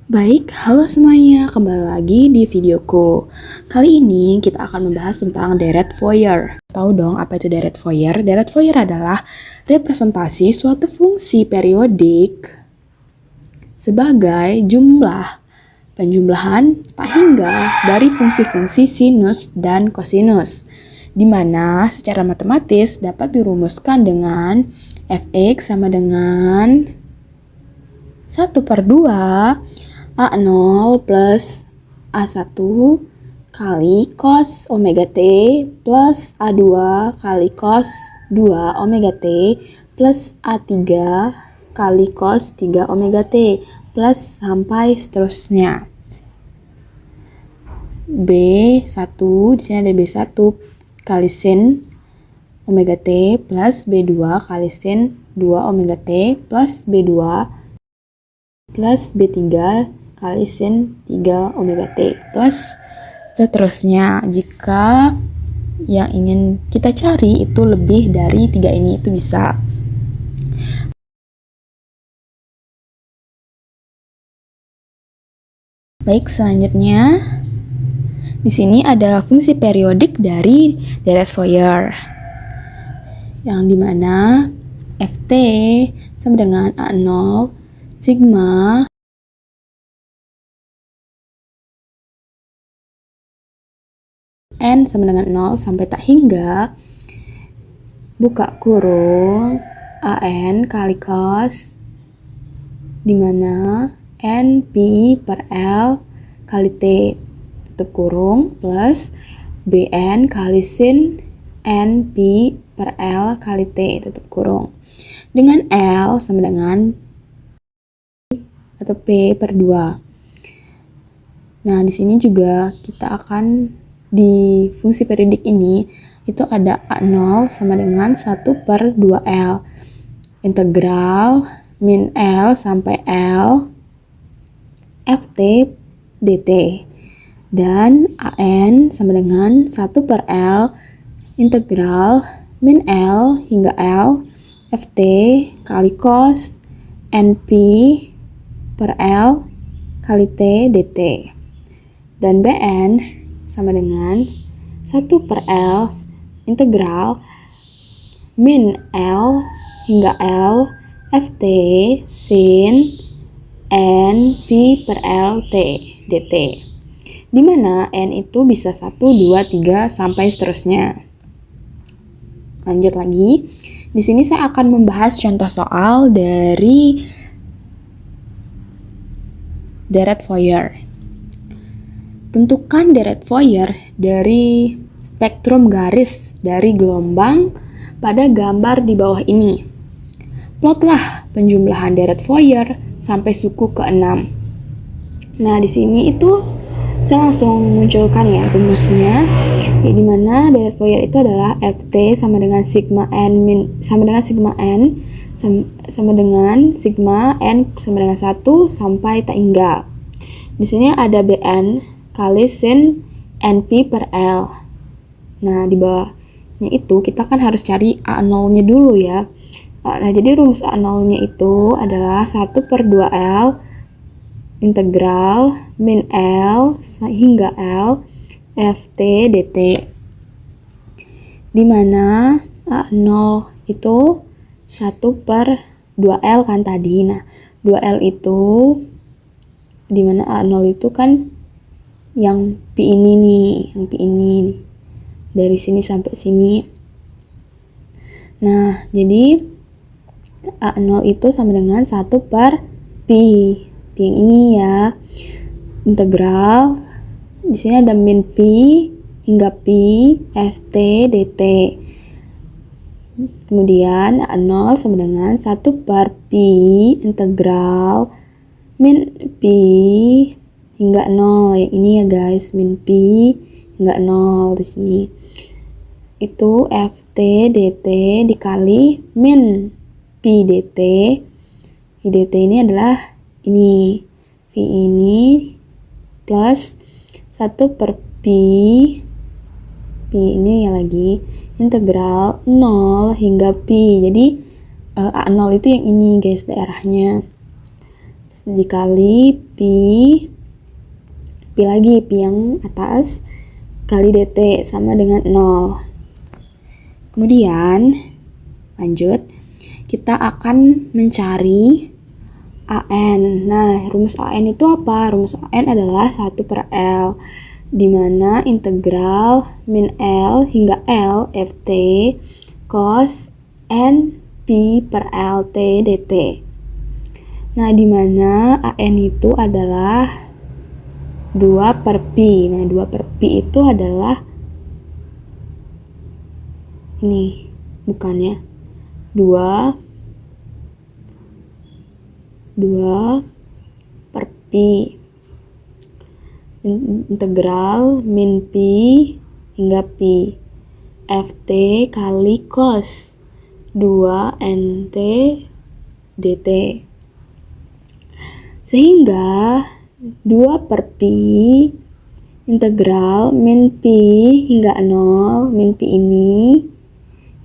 Baik, halo semuanya, kembali lagi di videoku. Kali ini kita akan membahas tentang deret Fourier. Tahu dong apa itu deret Fourier? Deret Fourier adalah representasi suatu fungsi periodik sebagai jumlah penjumlahan tak hingga dari fungsi-fungsi sinus dan kosinus, di mana secara matematis dapat dirumuskan dengan fx sama dengan 1/2 A0 plus A1 kali cos omega T plus A2 kali cos 2 omega T plus A3 kali cos 3 omega T plus sampai seterusnya. B1, di sini ada B1 kali sin omega T plus B2 kali sin 2 omega T plus B2 plus B3 kali sin 3 omega T plus seterusnya. Jika yang ingin kita cari itu lebih dari 3 ini, itu bisa. Baik, selanjutnya di sini ada fungsi periodik dari deret Fourier, yang dimana Ft sama dengan A0 sigma N sama dengan 0 sampai tak hingga buka kurung AN kali cos, dimana N pi per L kali T tutup kurung plus BN kali sin N pi per L kali T tutup kurung, dengan L sama dengan atau P per 2. Nah, di sini juga kita akan di fungsi periodik ini itu ada A0 sama dengan 1/2L integral min L sampai L Ft dt, dan AN sama dengan 1/L integral min L hingga L Ft kali cos NP per L kali T dt, dan Bn sama dengan 1/L integral min L hingga L Ft sin N pi per L T dt, di mana N itu bisa 1, 2, 3 sampai seterusnya. Lanjut lagi. Di sini saya akan membahas contoh soal dari deret Fourier. Tentukan deret Fourier dari spektrum garis dari gelombang pada gambar di bawah ini. Plotlah penjumlahan deret Fourier sampai suku ke-6. Nah, di sini itu saya langsung munculkan ya rumusnya, di mana deret Fourier itu adalah Ft sama dengan sigma n sama dengan sigma n sama dengan sigma n sama dengan 1 sampai tak hingga. Di sini ada Bn kali sin NP per L. Nah, di bawahnya itu kita kan harus cari A0-nya dulu ya. Nah, jadi rumus A0-nya itu adalah 1/2L integral min L hingga L Ft dt, di mana A0 itu 1/2L kan tadi. Nah, 2L itu di mana A0 itu kan yang pi ini nih, dari sini sampai sini. Nah, jadi A0 itu sama dengan 1/pi yang ini ya. Integral di sini ada min pi hingga pi Ft dt. Kemudian A0 sama dengan 1/pi integral min pi hingga 0, yang ini ya guys, min pi hingga 0 di sini. Itu Ft dt dikali min pi dt. Pi dt ini adalah ini, pi ini plus 1/pi ini ya lagi integral 0 hingga pi. Jadi A0 itu yang ini guys, daerahnya. dikali pi lagi, pi yang atas kali dt sama dengan 0. Kemudian lanjut, kita akan mencari AN. Nah, rumus AN itu apa? Rumus AN adalah 1 per L, di mana integral min L hingga L ft cos n pi per L t dt. Nah, di mana AN itu adalah 2 per pi. Nah, 2 per pi itu adalah ini, bukannya 2 per pi integral min pi hingga pi ft kali cos 2 nt dt. Sehingga 2 per pi integral min pi hingga 0, min pi ini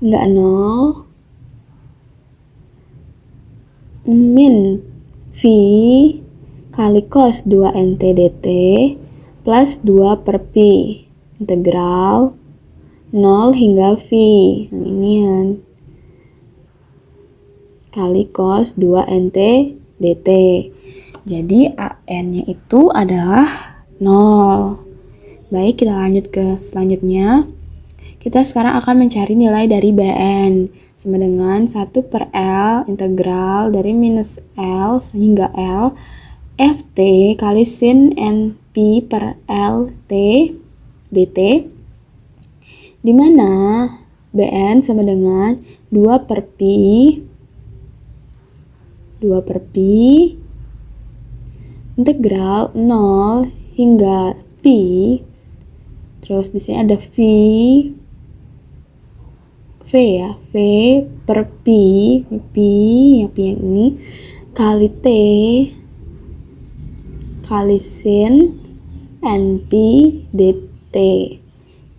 hingga 0, min V kali cos 2 nt dt plus 2 per pi integral 0 hingga V yang ini kan kali cos 2 nt dt. Jadi AN-nya itu adalah 0. Baik, kita lanjut ke selanjutnya. Kita sekarang akan mencari nilai dari BN sama dengan 1 per L integral dari minus L hingga L ft kali sin n pi per L t dt, di mana BN sama dengan 2 per pi integral 0 hingga pi, terus di sini ada V ya, V per pi yang ini kali T kali sin n pi dt,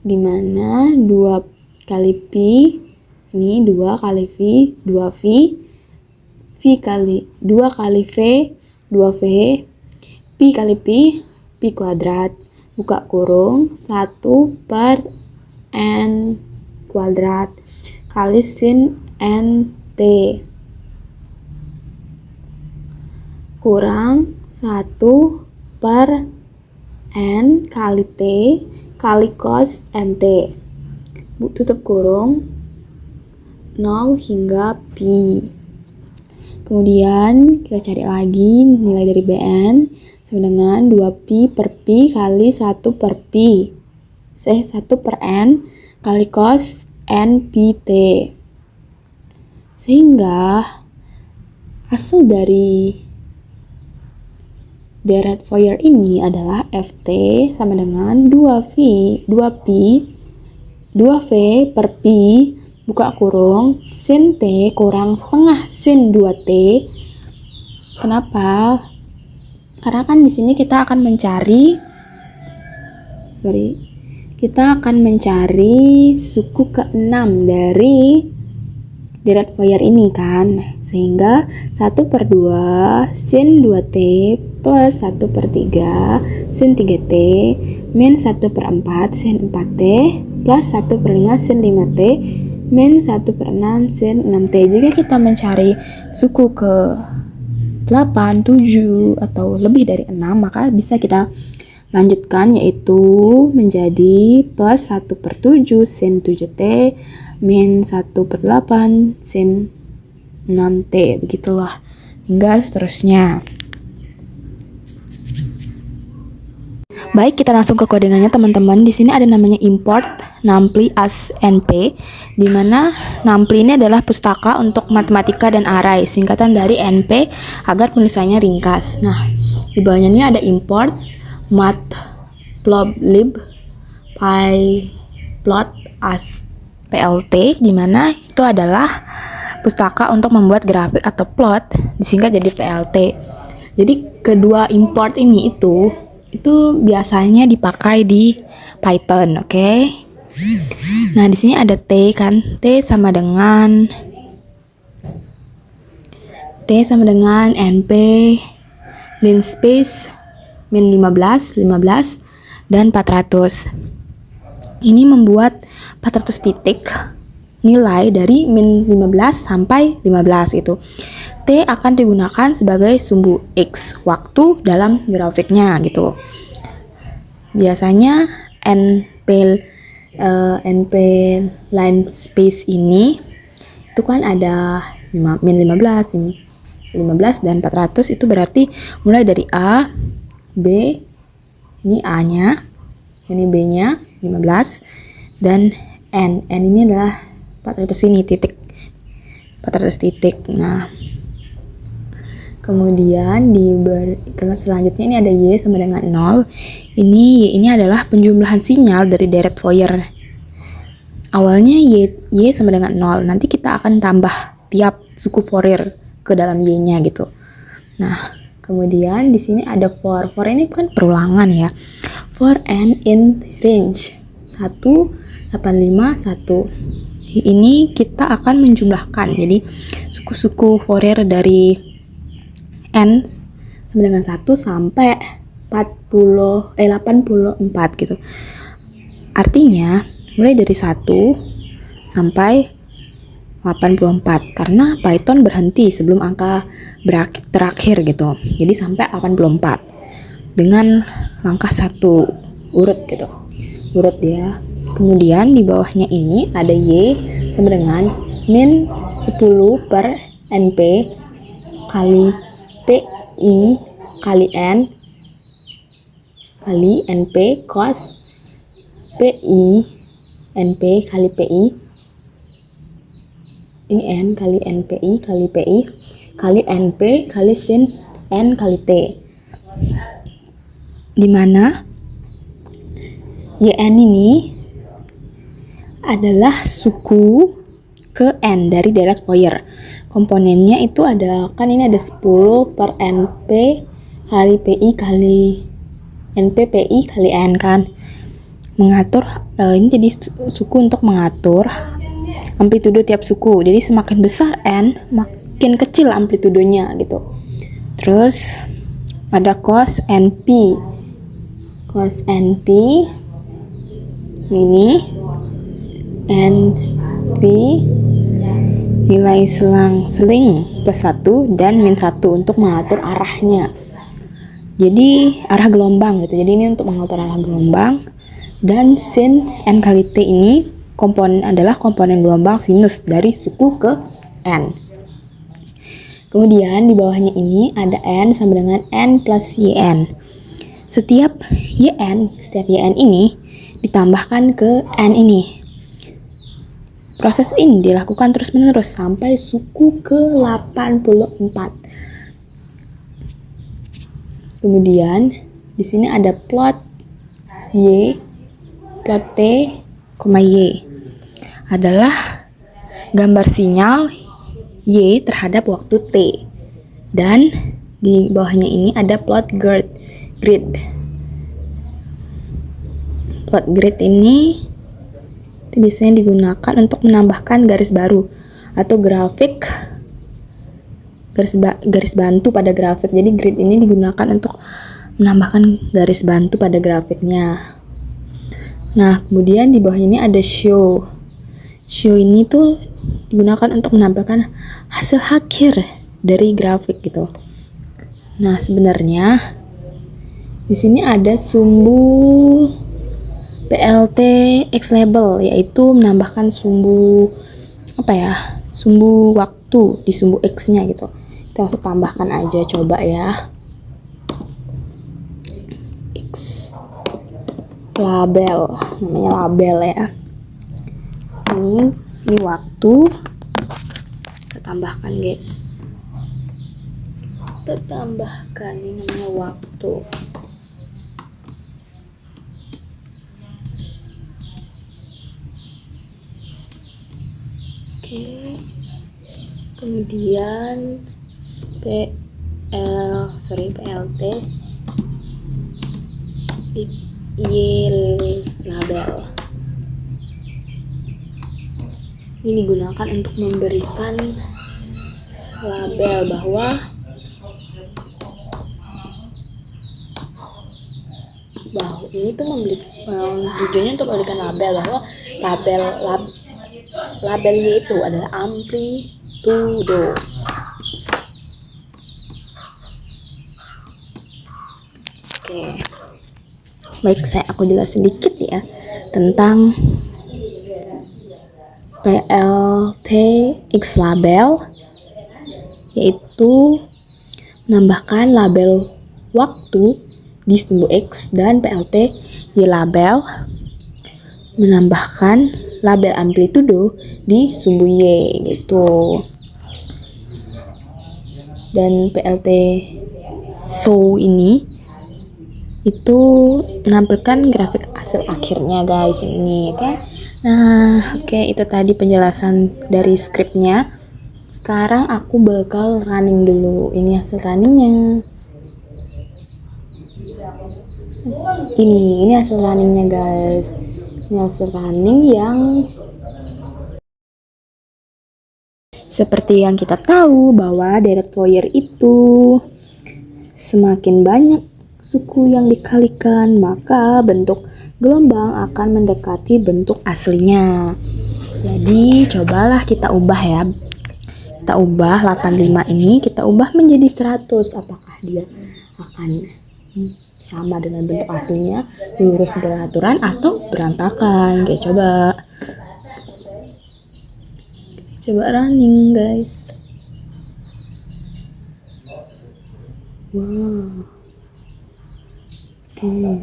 di mana 2 kali pi ini 2 kali V, 2V, V kali 2 kali V, 2V, pi kali pi kuadrat, buka kurung 1 per n kuadrat kali sin n t kurang 1 per n kali t kali cos nt, tutup kurung 0 hingga pi. Kemudian kita cari lagi nilai dari BN sama dengan 2pi per pi kali 1 per pi 1 per n kali cos n pi t. Sehingga hasil dari deret Fourier ini adalah ft sama dengan 2pi 2v per pi buka kurung sin t kurang setengah sin 2t. Kenapa? Karena kan di sini kita akan mencari suku ke-6 dari deret Fourier ini kan. Sehingga 1 per 2 sin 2t plus 1 per 3 sin 3t min 1 per 4 sin 4t plus 1 per 5 sin 5t min 1 per 6 sin 6t. Jika kita mencari suku ke 8, 7, atau lebih dari 6, maka bisa kita lanjutkan, yaitu menjadi plus 1 per 7 sin 7t min 1 per 8 sin 6t. Begitulah hingga seterusnya. Baik, kita langsung ke kodengannya teman-teman. Di sini ada namanya import numpli as NP, di mana numpli ini adalah pustaka untuk matematika dan array, singkatan dari NP agar penulisannya ringkas. Nah, di bawahnya ini ada import matplotlib pyplot as plt, di mana itu adalah pustaka untuk membuat grafik atau plot, disingkat jadi PLT. Jadi kedua import ini itu biasanya dipakai di Python, oke? Nah, di sini ada T kan. T sama dengan NP line space min 15, 15, dan 400. Ini membuat 400 titik nilai dari min 15 sampai 15 itu. T akan digunakan sebagai sumbu X waktu dalam grafiknya gitu. Biasanya NP line space ini itu kan ada min 15, 15 dan 400, itu berarti mulai dari A, B, ini A-nya, ini B-nya 15, dan N ini adalah 400 ini titik, 400 titik. Nah, kemudian di kelas selanjutnya ini ada Y sama dengan 0. Y ini adalah penjumlahan sinyal dari deret Fourier. Awalnya Y sama dengan 0. Nanti kita akan tambah tiap suku Fourier ke dalam Y-nya gitu. Nah, kemudian di sini ada for. For ini kan perulangan ya. For n in range 1, 85, 1. Ini kita akan menjumlahkan. Jadi suku-suku Fourier dari n sama dengan 1 sampai 84 gitu. Artinya mulai dari 1 sampai 84 karena Python berhenti sebelum angka terakhir gitu. Jadi sampai 84 dengan langkah 1 urut gitu. Urut ya. Kemudian di bawahnya ini ada Y sama dengan min 10 per NP kali PI kali N kali NP cos PI NP kali PI, ini N kali NPI kali PI kali NP kali sin N kali T, dimana YN ini adalah suku ke N dari deret Fourier. Komponennya itu ada, kan ini ada 10 per NP kali PI kali NP PI kali N kan. Mengatur, ini jadi suku untuk mengatur amplitudo tiap suku. Jadi semakin besar N, makin kecil amplitudonya gitu. Terus ada cos NP. Cos NP ini NP nilai selang-seling plus 1 dan min 1 untuk mengatur arahnya. Jadi arah gelombang gitu. Jadi ini untuk mengatur arah gelombang. Dan sin N kali T ini adalah komponen gelombang sinus dari suku ke N. Kemudian di bawahnya ini ada N sama dengan N plus YN. Setiap YN ini ditambahkan ke N ini. Proses ini dilakukan terus-menerus sampai suku ke 84. Kemudian di sini ada plot Y, plot T, Y adalah gambar sinyal Y terhadap waktu T. Dan di bawahnya ini ada plot grid. Plot grid ini itu biasanya digunakan untuk menambahkan garis baru atau grafik garis bantu pada grafik. Jadi grid ini digunakan untuk menambahkan garis bantu pada grafiknya. Nah, kemudian di bawah ini ada show. Show ini tuh digunakan untuk menampilkan hasil akhir dari grafik gitu. Nah, sebenarnya di sini ada sumbu PLT X label, yaitu menambahkan sumbu sumbu waktu di sumbu X-nya gitu. Kita langsung tambahkan aja, coba ya. X label, namanya label ya. Ini waktu. Kita tambahkan guys. Kita tambahkan, ini namanya waktu. Oke. Kemudian PLT di Y label. Ini digunakan untuk memberikan label bahwa bahwa ini tuh tujuannya untuk memberikan label bahwa labelnya itu adalah amplitudo. Oke. Baik, aku jelasin sedikit ya tentang PLT-X label, yaitu menambahkan label waktu di sumbu X, dan PLT-Y label menambahkan label amplitudo di sumbu Y gitu. Dan PLT show ini itu menampilkan grafik hasil akhirnya guys ini, oke? Nah, oke, itu tadi penjelasan dari skripnya. Sekarang aku bakal running dulu. Ini hasil runningnya. Ini hasil runningnya guys. Ini hasil running yang seperti yang kita tahu bahwa deret Fourier itu semakin banyak suku yang dikalikan, maka bentuk gelombang akan mendekati bentuk aslinya. Jadi cobalah kita ubah ya. Kita ubah 85 ini, kita ubah menjadi 100. Apakah dia akan sama dengan bentuk aslinya, lurus beraturan, atau berantakan? Oke, coba running guys. Wow. Oke.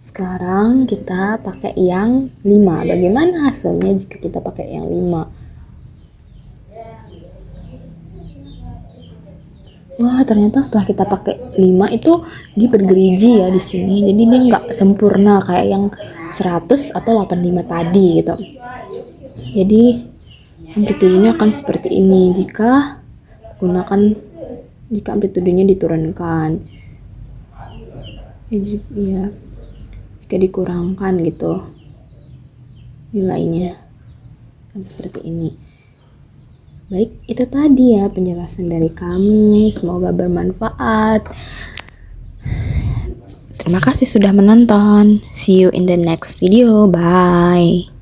Sekarang kita pakai yang 5. Bagaimana hasilnya jika kita pakai yang 5? Wah, ternyata setelah kita pakai 5 itu dia bergerigi ya di sini. Jadi dia nggak sempurna kayak yang 100 atau 85 tadi gitu. Jadi amplitudenya akan seperti ini jika amplitudenya diturunkan. Jika dikurangkan gitu nilainya kan seperti ini. Baik, itu tadi ya penjelasan dari kami, semoga bermanfaat. Terima kasih sudah menonton. See you in the next video. Bye.